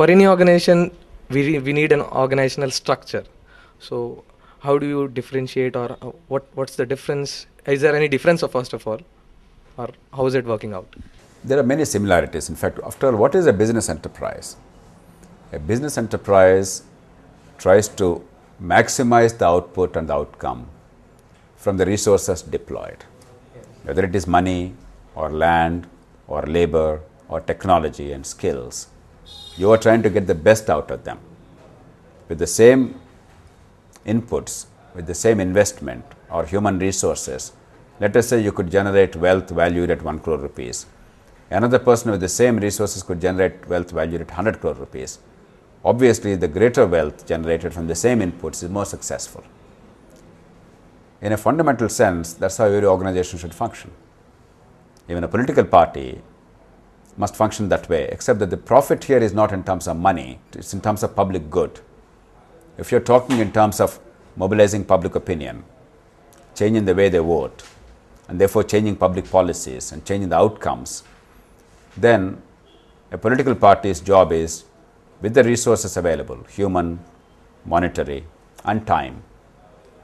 For any organization, we need an organizational structure. So how do you differentiate, or what's the difference? Is there any difference, first of all, or how is it working out? There are many similarities. In fact, after all, what is a business enterprise? A business enterprise tries to maximize the output and the outcome from the resources deployed, whether it is money or land or labor or technology and skills. You are trying to get the best out of them. With the same inputs, with the same investment or human resources, let us say you could generate wealth valued at 1 crore rupees. Another person with the same resources could generate wealth valued at 100 crore rupees. Obviously, the greater wealth generated from the same inputs is more successful. In a fundamental sense, that's how every organization should function. Even a political party must function that way, except that the profit here is not in terms of money, it's in terms of public good. If you're talking in terms of mobilizing public opinion, changing the way they vote, and therefore changing public policies and changing the outcomes, then a political party's job is, with the resources available, human, monetary, and time,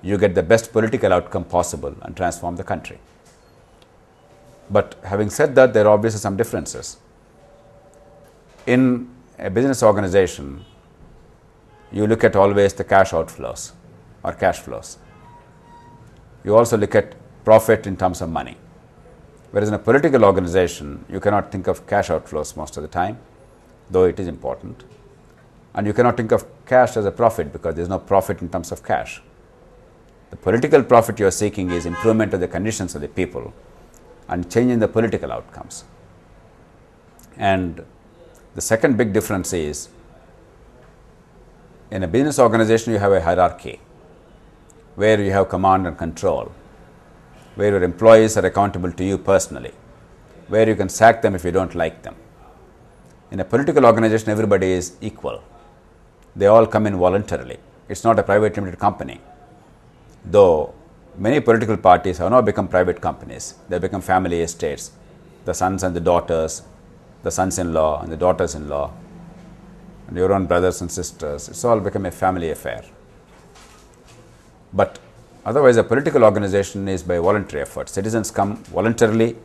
you get the best political outcome possible and transform the country. But having said that, there are obviously some differences. In a business organization, you look at always the cash outflows or cash flows. You also look at profit in terms of money. Whereas in a political organization, you cannot think of cash outflows most of the time, though it is important. And you cannot think of cash as a profit because there is no profit in terms of cash. The political profit you are seeking is improvement of the conditions of the people and changing the political outcomes. And the second big difference is, in a business organization you have a hierarchy where you have command and control, where your employees are accountable to you personally, where you can sack them if you don't like them. In a political organization, everybody is equal. They all come in voluntarily. It's not a private limited company. Though many political parties have now become private companies. They become family estates. The sons and the daughters, the sons-in-law and the daughters-in-law, and your own brothers and sisters. It's all become a family affair. But otherwise, a political organization is by voluntary effort. Citizens come voluntarily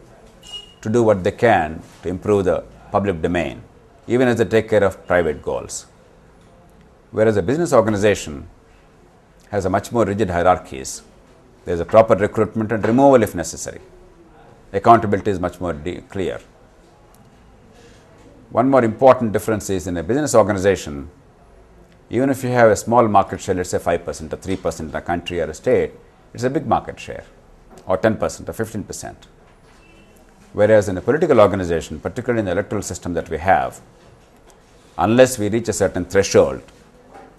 to do what they can to improve the public domain, even as they take care of private goals. Whereas a business organization has a much more rigid hierarchies. There is a proper recruitment and removal if necessary. Accountability is much more clear. One more important difference is, in a business organization, even if you have a small market share, let's say 5% or 3% in a country or a state, it's a big market share, or 10% or 15%. Whereas in a political organization, particularly in the electoral system that we have, unless we reach a certain threshold,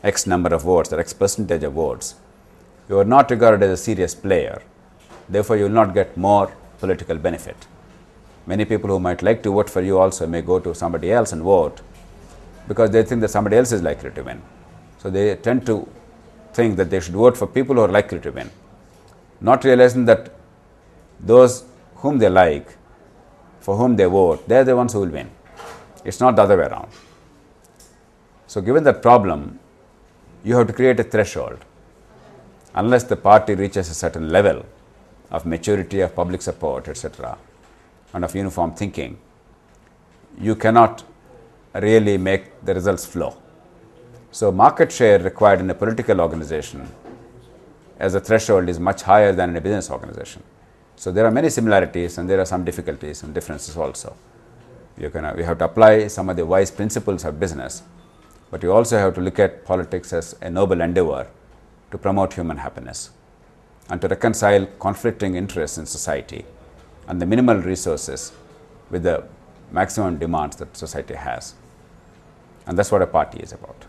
X number of votes or X percentage of votes, you are not regarded as a serious player. Therefore, you will not get more political benefit. Many people who might like to vote for you also may go to somebody else and vote because they think that somebody else is likely to win. So they tend to think that they should vote for people who are likely to win, not realizing that those whom they like, for whom they vote, they are the ones who will win. It's not the other way around. So given that problem, you have to create a threshold. Unless the party reaches a certain level of maturity, of public support, etc., and of uniform thinking, you cannot really make the results flow. So market share required in a political organization as a threshold is much higher than in a business organization. So there are many similarities and there are some difficulties and differences also. You have to apply some of the wise principles of business, but you also have to look at politics as a noble endeavor to promote human happiness and to reconcile conflicting interests in society and the minimal resources with the maximum demands that society has. And that's what a party is about.